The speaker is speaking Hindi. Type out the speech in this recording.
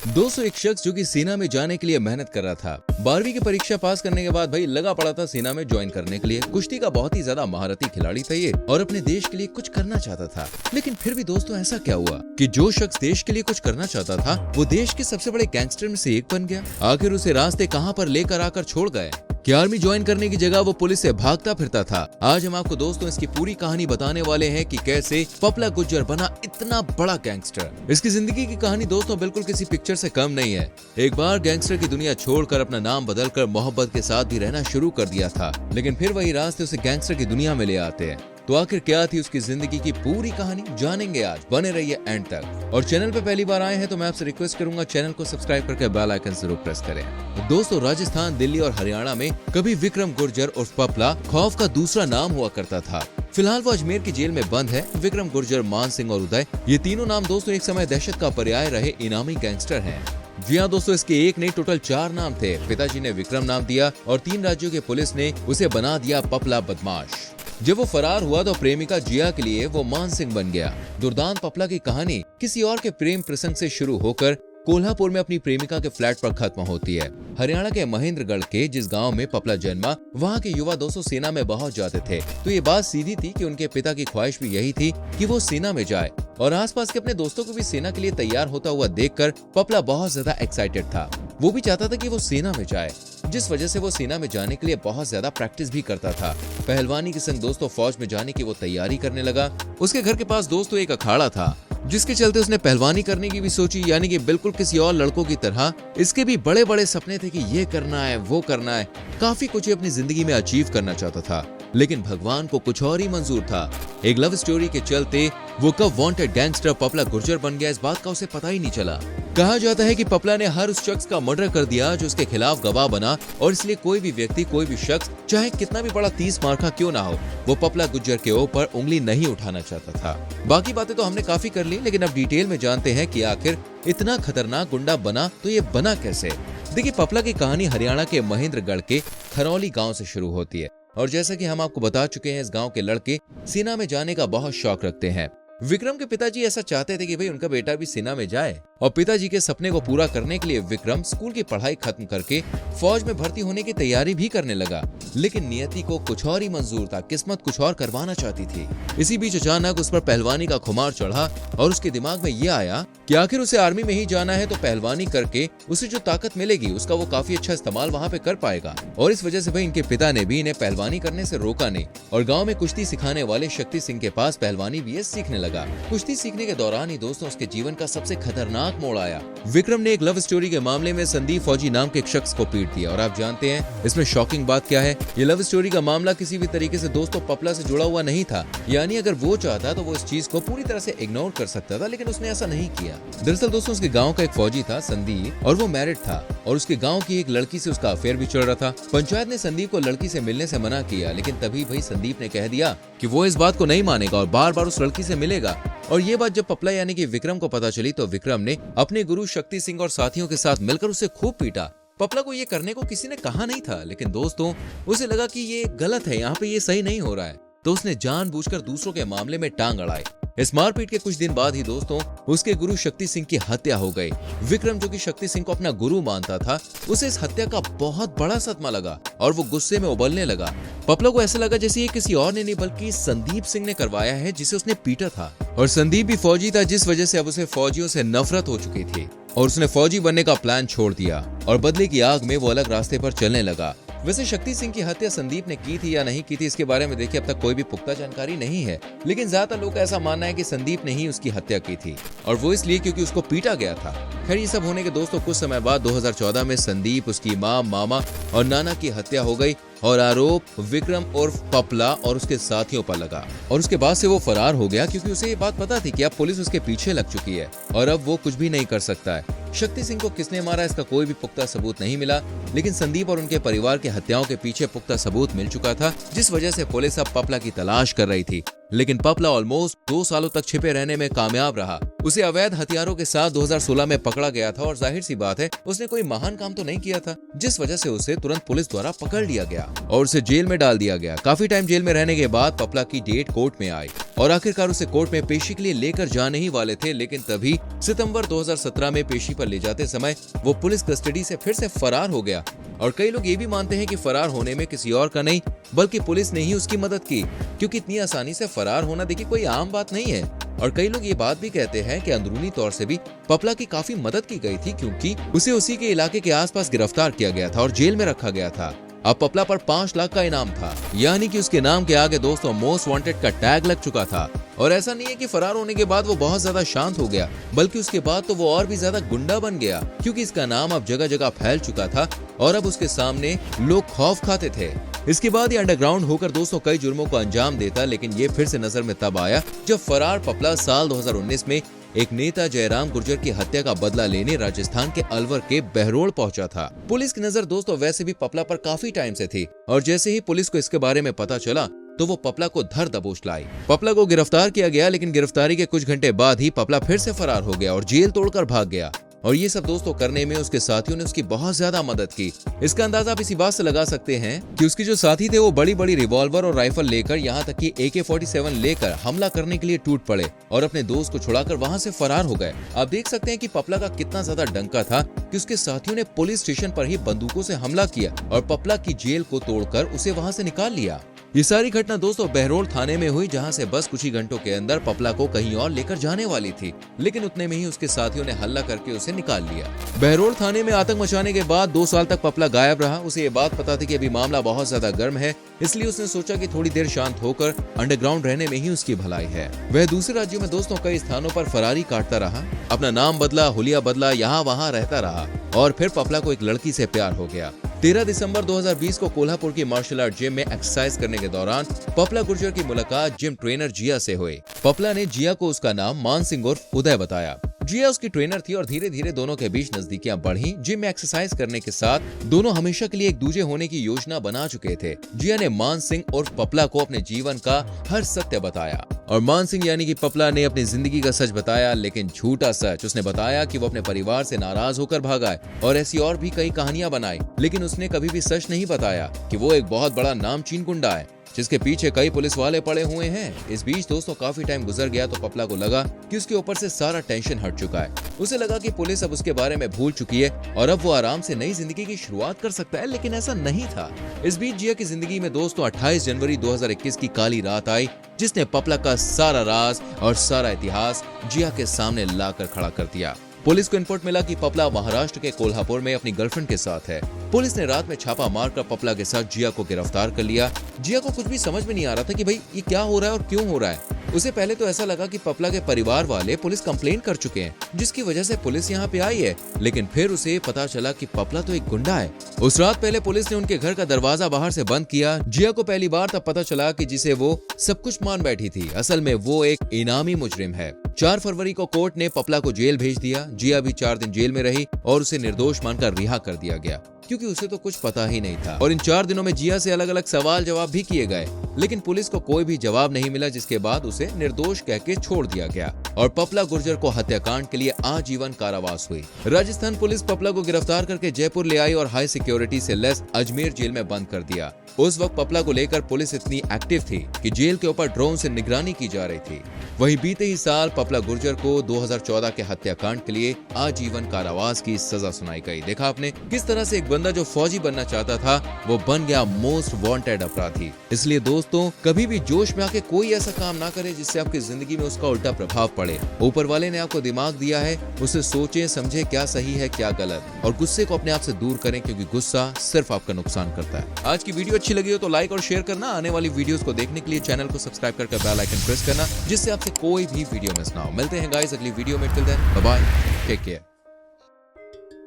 दोस्तों, एक शख्स जो कि सेना में जाने के लिए मेहनत कर रहा था। 12वीं की परीक्षा पास करने के बाद भाई लगा पड़ा था सेना में ज्वाइन करने के लिए। कुश्ती का बहुत ही ज्यादा महारथी खिलाड़ी था ये और अपने देश के लिए कुछ करना चाहता था। लेकिन फिर भी दोस्तों ऐसा क्या हुआ कि जो शख्स देश के लिए कुछ करना चाहता था वो देश के सबसे बड़े गैंगस्टर में से एक बन गया। आखिर उसे रास्ते कहाँ पर लेकर आकर छोड़ गए कि आर्मी ज्वाइन करने की जगह वो पुलिस से भागता फिरता था। आज हम आपको दोस्तों इसकी पूरी कहानी बताने वाले हैं कि कैसे पपला गुज्जर बना इतना बड़ा गैंगस्टर। इसकी जिंदगी की कहानी दोस्तों बिल्कुल किसी पिक्चर से कम नहीं है। एक बार गैंगस्टर की दुनिया छोड़कर अपना नाम बदलकर मोहब्बत के साथ भी रहना शुरू कर दिया था, लेकिन फिर वही रास्ते उसे गैंगस्टर की दुनिया में ले आते हैं। तो आखिर क्या थी उसकी जिंदगी की पूरी कहानी, जानेंगे आज। बने रहिए एंड तक। और चैनल पे पहली बार आए हैं तो मैं आपसे रिक्वेस्ट करूंगा चैनल को सब्सक्राइब करके बेल आइकन जरूर प्रेस करें। दोस्तों, राजस्थान, दिल्ली और हरियाणा में कभी विक्रम गुर्जर उर्फ पपला खौफ का दूसरा नाम हुआ करता था। फिलहाल वो अजमेर की जेल में बंद है। विक्रम गुर्जर, मान सिंह और उदय, ये तीनों नाम दोस्तों एक समय दहशत का पर्याय रहे इनामी गैंगस्टर हैं। जी हाँ दोस्तों, इसके एक नहीं टोटल 4 नाम थे। पिताजी ने विक्रम नाम दिया और 3 राज्यों के पुलिस ने उसे बना दिया पपला बदमाश। जब वो फरार हुआ तो प्रेमिका जिया के लिए वो मान सिंह बन गया। दुर्दांत पपला की कहानी किसी और के प्रेम प्रसंग से शुरू होकर कोल्हापुर में अपनी प्रेमिका के फ्लैट पर खत्म होती है। हरियाणा के महेंद्रगढ़ के जिस गांव में पपला जन्मा, वहां के युवा दोस्तों सेना में बहुत जाते थे। तो ये बात सीधी थी कि उनके पिता की ख्वाहिश भी यही थी कि वो सेना में जाए और आसपास के अपने दोस्तों को भी सेना के लिए तैयार होता हुआ देखकर पपला बहुत ज्यादा एक्साइटेड था। वो भी चाहता था कि वो सेना में जाए, जिस वजह से वो सेना में जाने के लिए बहुत ज्यादा प्रैक्टिस भी करता था। पहलवानी के संग दोस्तों फौज में जाने की वो तैयारी करने लगा। उसके घर के पास दोस्तों एक अखाड़ा था, जिसके चलते उसने पहलवानी करने की भी सोची, यानी कि बिल्कुल किसी और लड़कों की तरह इसके भी बड़े बड़े सपने थे कि ये करना है, वो करना है। काफी कुछ अपनी जिंदगी में अचीव करना चाहता था, लेकिन भगवान को कुछ और ही मंजूर था। एक लव स्टोरी के चलते वो कब वांटेड गैंगस्टर पपला गुर्जर बन गया, इस बात का उसे पता ही नहीं चला। कहा जाता है कि पपला ने हर उस शख्स का मर्डर कर दिया जो उसके खिलाफ गवाह बना, और इसलिए कोई भी व्यक्ति, कोई भी शख्स, चाहे कितना भी बड़ा 30 मार्का क्यों ना हो, वो पपला गुर्जर के ऊपर उंगली नहीं उठाना चाहता था। बाकी बातें तो हमने काफी कर ली, लेकिन अब डिटेल में जानते हैं कि आखिर इतना खतरनाक गुंडा बना तो ये बना कैसे। देखिए, पपला की कहानी हरियाणा के महेंद्रगढ़ के खरौली गाँव से शुरू होती है और जैसा कि हम आपको बता चुके हैं, इस गांव के लड़के सेना में जाने का बहुत शौक रखते हैं। विक्रम के पिताजी ऐसा चाहते थे कि भाई उनका बेटा भी सेना में जाए, और पिताजी के सपने को पूरा करने के लिए विक्रम स्कूल की पढ़ाई खत्म करके फौज में भर्ती होने की तैयारी भी करने लगा। लेकिन नियति को कुछ और ही मंजूर था, किस्मत कुछ और करवाना चाहती थी। इसी बीच अचानक उस पर पहलवानी का खुमार चढ़ा और उसके दिमाग में ये आया कि आखिर उसे आर्मी में ही जाना है, तो पहलवानी करके उसे जो ताकत मिलेगी उसका वो काफी अच्छा इस्तेमाल वहाँ पे कर पाएगा। और इस वजह से भाई इनके पिता ने भी इन्हें पहलवानी करने से रोका नहीं, और गाँव में कुश्ती सिखाने वाले शक्ति सिंह के पास पहलवानी भी सीखने लगा। कुश्ती सीखने के दौरान ही दोस्तों उसके जीवन का सबसे खतरनाक मोड़ आया। विक्रम ने एक लव स्टोरी के मामले में संदीप फौजी नाम के एक शख्स को पीट दिया, और आप जानते हैं इसमें शॉकिंग बात क्या है। ये लव स्टोरी का मामला किसी भी तरीके से दोस्तों पपला से जुड़ा हुआ नहीं था, यानी अगर वो चाहता तो वो इस चीज को पूरी तरह से इग्नोर कर सकता था, लेकिन उसने ऐसा नहीं किया। दरअसल दोस्तों उसके गाँव का एक फौजी था संदीप, और वो मैरिड था और उसके गाँव की एक लड़की से उसका अफेयर भी चल रहा था। पंचायत ने संदीप को लड़की से मिलने से मना किया, लेकिन तभी भाई संदीप ने कह दिया कि वो इस बात को नहीं मानेगा और बार बार उस लड़की से मिलेगा। और ये बात जब पपला यानी कि विक्रम को पता चली, तो विक्रम ने अपने गुरु शक्ति सिंह और साथियों के साथ मिलकर उसे खूब पीटा। पपला को ये करने को किसी ने कहा नहीं था, लेकिन दोस्तों उसे लगा कि ये गलत है, यहाँ पे ये सही नहीं हो रहा है, तो उसने जानबूझकर दूसरों के मामले में टांग अड़ाई। इस मारपीट के कुछ दिन बाद ही दोस्तों उसके गुरु शक्ति सिंह की हत्या हो गई। विक्रम, जो कि शक्ति सिंह को अपना गुरु मानता था, उसे इस हत्या का बहुत बड़ा सदमा लगा और वो गुस्से में उबलने लगा। पपला को ऐसा लगा जैसे ये किसी और ने नहीं बल्कि संदीप सिंह ने करवाया है, जिसे उसने पीटा था। और संदीप भी फौजी था, जिस वजह से अब उसे फौजियों से नफरत हो चुकी थी और उसने फौजी बनने का प्लान छोड़ दिया और बदले की आग में वो अलग रास्ते पर चलने लगा। वैसे शक्ति सिंह की हत्या संदीप ने की थी या नहीं की थी, इसके बारे में देखिए अब तक कोई भी पुख्ता जानकारी नहीं है, लेकिन ज्यादातर लोग का ऐसा मानना है कि संदीप ने ही उसकी हत्या की थी, और वो इसलिए क्योंकि उसको पीटा गया था। खैर, ये सब होने के दोस्तों कुछ समय बाद 2014 में संदीप, उसकी माँ, मामा और नाना की हत्या हो गई और आरोप विक्रम उर्फ पपला और उसके साथियों पर लगा। और उसके बाद से वो फरार हो गया, क्योंकि उसे ये बात पता थी कि अब पुलिस उसके पीछे लग चुकी है और अब वो कुछ भी नहीं कर सकता है। शक्ति सिंह को किसने मारा इसका कोई भी पुख्ता सबूत नहीं मिला, लेकिन संदीप और उनके परिवार के हत्याओं के पीछे पुख्ता सबूत मिल चुका था, जिस वजह से पुलिस अब पपला की तलाश कर रही थी। लेकिन पपला ऑलमोस्ट 2 सालों तक छिपे रहने में कामयाब रहा। उसे अवैध हथियारों के साथ 2016 में पकड़ा गया था, और जाहिर सी बात है उसने कोई महान काम तो नहीं किया था, जिस वजह से उसे तुरंत पुलिस द्वारा पकड़ लिया गया और उसे जेल में डाल दिया गया। काफी टाइम जेल में रहने के बाद पपला की डेट कोर्ट में आई और आखिरकार उसे कोर्ट में पेशी के लिए लेकर जाने ही वाले थे, लेकिन तभी सितंबर 2017 में पेशी पर ले जाते समय वो पुलिस कस्टडी से फिर से फरार हो गया। और कई लोग ये भी मानते हैं कि फरार होने में किसी और का नहीं बल्कि पुलिस ने ही उसकी मदद की, क्योंकि इतनी आसानी से फरार होना देखिए कोई आम बात नहीं है। और कई लोग ये बात भी कहते हैं कि अंदरूनी तौर से भी पपला की काफी मदद की गई थी, क्योंकि उसे उसी के इलाके के आसपास गिरफ्तार किया गया था और जेल में रखा गया था। अब पपला पर 5 लाख का इनाम था, यानी कि उसके नाम के आगे दोस्तों मोस्ट वांटेड का टैग लग चुका था। और ऐसा नहीं है कि फरार होने के बाद वो बहुत ज्यादा शांत हो गया, बल्कि उसके बाद तो वो और भी ज्यादा गुंडा बन गया, क्योंकि इसका नाम अब जगह जगह फैल चुका था और अब उसके सामने लोग खौफ खाते थे। इसके बाद ये अंडरग्राउंड होकर दोस्तों कई जुर्मों को अंजाम देता, लेकिन ये फिर से नजर में तब आया जब फरार पपला साल 2019 में एक नेता जयराम गुर्जर की हत्या का बदला लेने राजस्थान के अलवर के बहरोड़ पहुंचा था। पुलिस की नजर दोस्तों वैसे भी पपला पर काफी टाइम से थी, और जैसे ही पुलिस को इसके बारे में पता चला तो वो पपला को धर दबोच लाई। पपला को गिरफ्तार किया गया, लेकिन गिरफ्तारी के कुछ घंटे बाद ही पपला फिर से फरार हो गया और जेल तोड़कर भाग गया। और ये सब दोस्तों करने में उसके साथियों ने उसकी बहुत ज्यादा मदद की। इसका अंदाजा आप इसी बात से लगा सकते हैं कि उसके जो साथी थे वो बड़ी बड़ी रिवॉल्वर और राइफल लेकर, यहाँ तक कि AK-47 लेकर हमला करने के लिए टूट पड़े और अपने दोस्त को छुड़ाकर वहाँ से फरार हो गए। आप देख सकते हैं कि पपला का कितना ज्यादा डंका था कि उसके साथियों ने पुलिस स्टेशन पर ही बंदूकों से हमला किया और पपला की जेल को तोड़कर उसे वहाँ से निकाल लिया। ये सारी घटना दोस्तों बहरोड़ थाने में हुई, जहां से बस कुछ ही घंटों के अंदर पपला को कहीं और लेकर जाने वाली थी, लेकिन उतने में ही उसके साथियों ने हल्ला करके उसे निकाल लिया। बहरोड़ थाने में आतंक मचाने के बाद 2 साल तक पपला गायब रहा। उसे ये बात पता थी कि अभी मामला बहुत ज्यादा गर्म है, इसलिए उसने सोचा कि थोड़ी देर शांत होकर अंडरग्राउंड रहने में ही उसकी भलाई है। वह दूसरे राज्यों में दोस्तों कई स्थानों पर फरारी काटता रहा, अपना नाम बदला, हुलिया बदला, यहाँ वहाँ रहता रहा और फिर पपला को एक लड़की से प्यार हो गया। 13 दिसंबर 2020 को कोल्हापुर की मार्शल आर्ट जिम में एक्सरसाइज करने के दौरान पपला गुर्जर की मुलाकात जिम ट्रेनर जिया से हुई। पपला ने जिया को उसका नाम मान सिंह उर्फ उदय बताया। जिया उसकी ट्रेनर थी और धीरे धीरे दोनों के बीच नजदीकियां बढ़ी। जिम में एक्सरसाइज करने के साथ दोनों हमेशा के लिए एक दूजे होने की योजना बना चुके थे। जिया ने मान सिंह और पपला को अपने जीवन का हर सत्य बताया और मान सिंह यानी कि पपला ने अपनी जिंदगी का सच बताया, लेकिन झूठा सच। उसने बताया कि वो अपने परिवार से नाराज होकर भागा है और ऐसी और भी कई कहानियां बनाई, लेकिन उसने कभी भी सच नहीं बताया कि वो एक बहुत बड़ा नामचीन गुंडा है जिसके पीछे कई पुलिस वाले पड़े हुए हैं। इस बीच दोस्तों काफी टाइम गुजर गया तो पपला को लगा कि उसके ऊपर से सारा टेंशन हट चुका है। उसे लगा कि पुलिस अब उसके बारे में भूल चुकी है और अब वो आराम से नई जिंदगी की शुरुआत कर सकता है, लेकिन ऐसा नहीं था। इस बीच जिया की जिंदगी में दोस्तों 28 जनवरी 2021 की काली रात आई, जिसने पपला का सारा राज और सारा इतिहास जिया के सामने लाकर खड़ा कर दिया। पुलिस को इन्फॉर्मेशन मिला कि पपला महाराष्ट्र के कोल्हापुर में अपनी गर्लफ्रेंड के साथ है। पुलिस ने रात में छापा मारकर पपला के साथ जिया को गिरफ्तार कर लिया। जिया को कुछ भी समझ में नहीं आ रहा था कि भाई ये क्या हो रहा है और क्यों हो रहा है। उसे पहले तो ऐसा लगा कि पपला के परिवार वाले पुलिस कंप्लेंट कर चुके हैं, जिसकी वजह से पुलिस यहाँ पे आई है, लेकिन फिर उसे पता चला कि पपला तो एक गुंडा है। उस रात पहले पुलिस ने उनके घर का दरवाजा बाहर से बंद किया। जिया को पहली बार तब पता चला कि जिसे वो सब कुछ मान बैठी थी, असल में वो एक इनामी मुजरिम है। 4 फरवरी को कोर्ट ने पपला को जेल भेज दिया। जिया भी 4 दिन जेल में रही और उसे निर्दोष मानकर रिहा कर दिया गया, क्योंकि उसे तो कुछ पता ही नहीं था। और इन 4 दिनों में जिया से अलग अलग सवाल जवाब भी किए गए, लेकिन पुलिस को कोई भी जवाब नहीं मिला, जिसके बाद उसे निर्दोष कहके छोड़ दिया गया और पपला गुर्जर को हत्याकांड के लिए आजीवन कारावास हुई। राजस्थान पुलिस पपला को गिरफ्तार करके जयपुर ले आई और हाई सिक्योरिटी से लैस अजमेर जेल में बंद कर दिया। उस वक्त पपला को लेकर पुलिस इतनी एक्टिव थी कि जेल के ऊपर ड्रोन से निगरानी की जा रही थी। वहीं बीते ही साल पपला गुर्जर को 2014 के हत्याकांड के लिए आजीवन कारावास की सजा सुनाई गई। देखा आपने किस तरह से एक बंदा जो फौजी बनना चाहता था वो बन गया मोस्ट वांटेड अपराधी। इसलिए दोस्तों कभी भी जोश में आके कोई ऐसा काम ना करे जिससे आपकी जिंदगी में उसका उल्टा प्रभाव पड़े। ऊपर वाले ने आपको दिमाग दिया है, उसे सोचे समझे क्या सही है क्या गलत, और गुस्से को अपने आप से दूर करें, क्योंकि गुस्सा सिर्फ आपका नुकसान करता है। आज की वीडियो अच्छी लगी हो तो लाइक और शेयर करना। आने वाली वीडियोस को देखने के लिए चैनल को सब्सक्राइब करके बेल आइकन प्रेस करना, जिससे आपसे कोई भी वीडियो मिस ना हो। मिलते हैं गाइस अगली वीडियो में। Till then bye bye, take care.